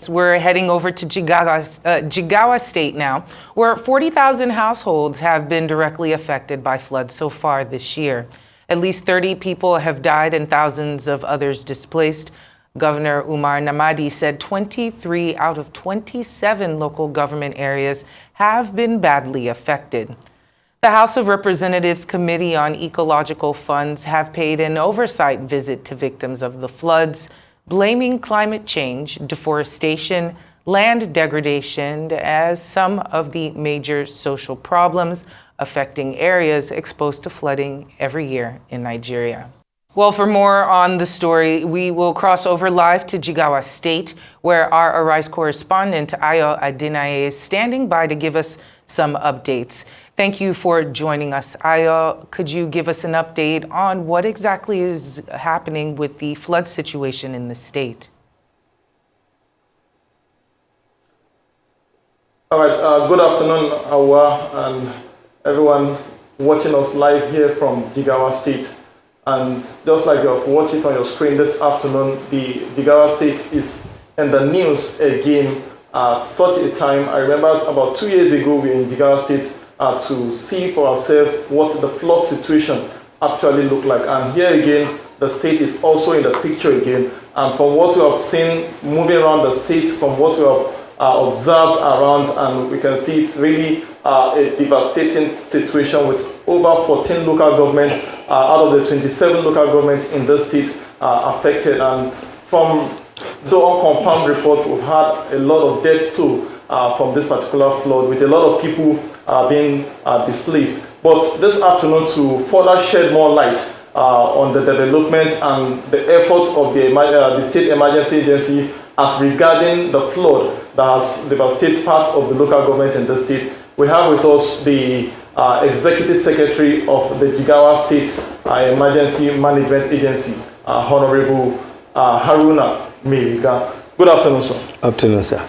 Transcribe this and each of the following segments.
We're heading over to Jigawa State now, where 40,000 households have been directly affected by floods so far this year. At least 30 people have died and thousands of others displaced. Governor Umar Namadi said 23 out of 27 local government areas have been badly affected. The House of Representatives Committee on Ecological Funds have paid an oversight visit to victims of the floods, blaming climate change, deforestation, land degradation as some of the major social problems affecting areas exposed to flooding every year in Nigeria. Well, for more on the story, we will cross over live to Jigawa State, where our Arise correspondent, Ayo Adinaye, is standing by to give us some updates. Thank you for joining us. Ayo, could you give us an update on what exactly is happening with the flood situation in the state? All right, good afternoon, Awa, and everyone watching us live here from Jigawa State. And just like you've watched it on your screen this afternoon, the Jigawa State is in the news again at such a time. I remember about 2 years ago we were in Jigawa State to see for ourselves what the flood situation actually looked like. And here again, the state is also in the picture again. And from what we have seen moving around the state, from what we have observed around, and we can see it's really a devastating situation with over 14 local governments out of the 27 local governments in the state affected. And from the unconfirmed report, we've had a lot of deaths too from this particular flood, with a lot of people being displaced. But this afternoon, to further shed more light on the development and the effort of the State Emergency Agency as regarding the flood that has devastated parts of the local government in the state, we have with us the Executive Secretary of the Jigawa State Emergency Management Agency, Honorable Haruna Miriga. Good afternoon, sir. Afternoon, sir.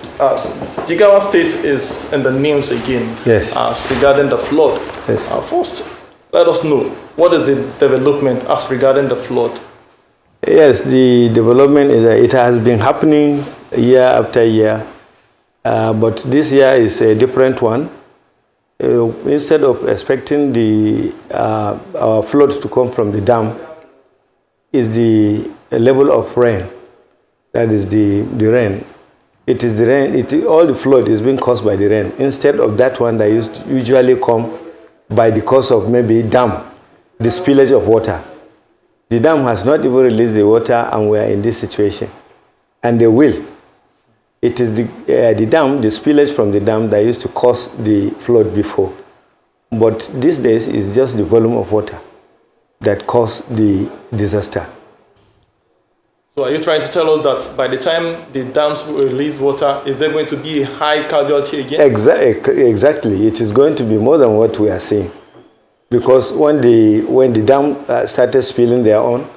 Jigawa State is in the news again. Yes. As regarding the flood. Yes. First, let us know, what is the development as regarding the flood? Yes, the development is it has been happening year after year, but this year is a different one. Instead of expecting our floods to come from the dam, is the level of rain. That is the rain. It is the rain. All the flood is being caused by the rain. Instead of that one that usually come by the cause of maybe dam, the spillage of water. The dam has not even released the water, and we are in this situation, and they will. It is the dam, the spillage from the dam that used to cause the flood before. But these days, it's just the volume of water that caused the disaster. So are you trying to tell us that by the time the dams will release water, is there going to be a high casualty again? Exactly. It is going to be more than what we are seeing. Because when the dam started spilling their own,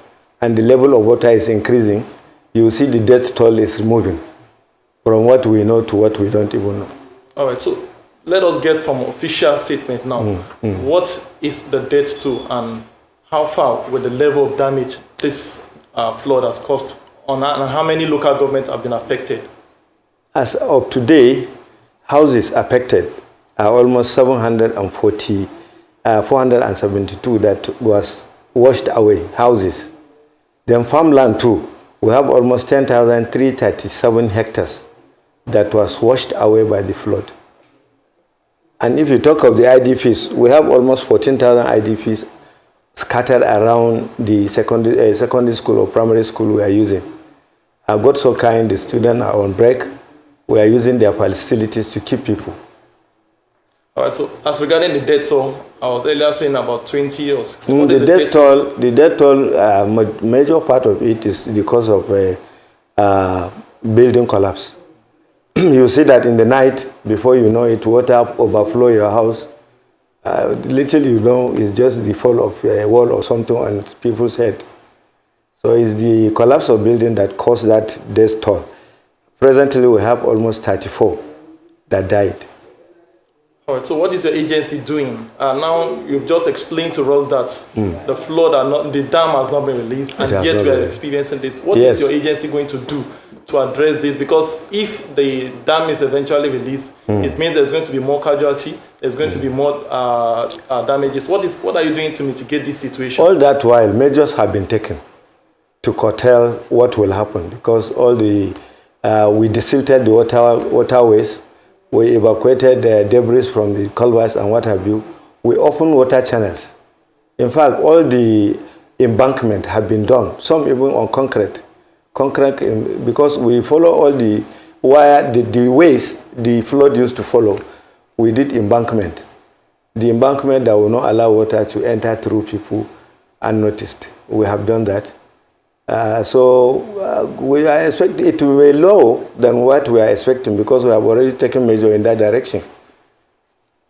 and the level of water is increasing, you will see the death toll is moving from what we know to what we don't even know. All right, so let us get from official statement now. What is the death toll, and how far with the level of damage this flood has caused, and how many local governments have been affected? As of today, houses affected are almost 472 that was washed away, houses. Then farmland too, we have almost 10,337 hectares that was washed away by the flood. And if you talk of the IDPs, we have almost 14,000 IDPs scattered around the secondary school or primary school we are using. I got so kind, the students are on break. We are using their facilities to keep people. All right, so as regarding the death toll, I was earlier saying about 20 or 60. The death toll, major part of it is because of building collapse. You see that in the night, before you know it, water overflow your house. Little you know, it's just the fall of a wall or something on people's head. So it's the collapse of building that caused that death toll. Presently, we have almost 34 that died. All right, so what is your agency doing? Now, you've just explained to us that the flood, the dam has not been released, and yet we are experiencing this. What is your agency going to do to address this? Because if the dam is eventually released, it means there's going to be more casualty, there's going to be more damages. What are you doing to mitigate this situation? All that while, measures have been taken to curtail what will happen, because all the we desilted the waterways, we evacuated debris from the culverts and what have you. We opened water channels. In fact, all the embankment have been done, some even on concrete, because we follow all the wire, the ways the flood used to follow. We did embankment. The embankment that will not allow water to enter through people unnoticed. We have done that. We are expecting it to be low than what we are expecting, because we have already taken measures in that direction.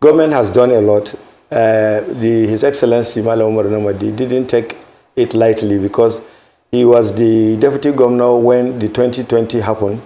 Government has done a lot. His Excellency Malam Umar Namadi didn't take it lightly, because he was the deputy governor when the 2020 happened,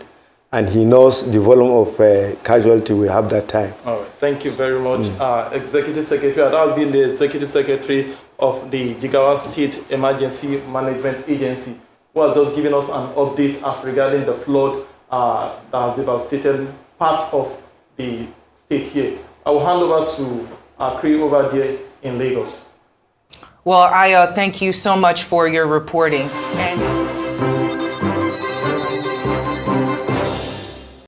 and he knows the volume of casualty we have that time. All right, thank you very much, Executive Secretary. That has been the Executive Secretary of the Jigawa State Emergency Management Agency, who has just given us an update as regarding the flood that has devastated parts of the state here. I will hand over to our crew over there in Lagos. Well, I thank you so much for your reporting. And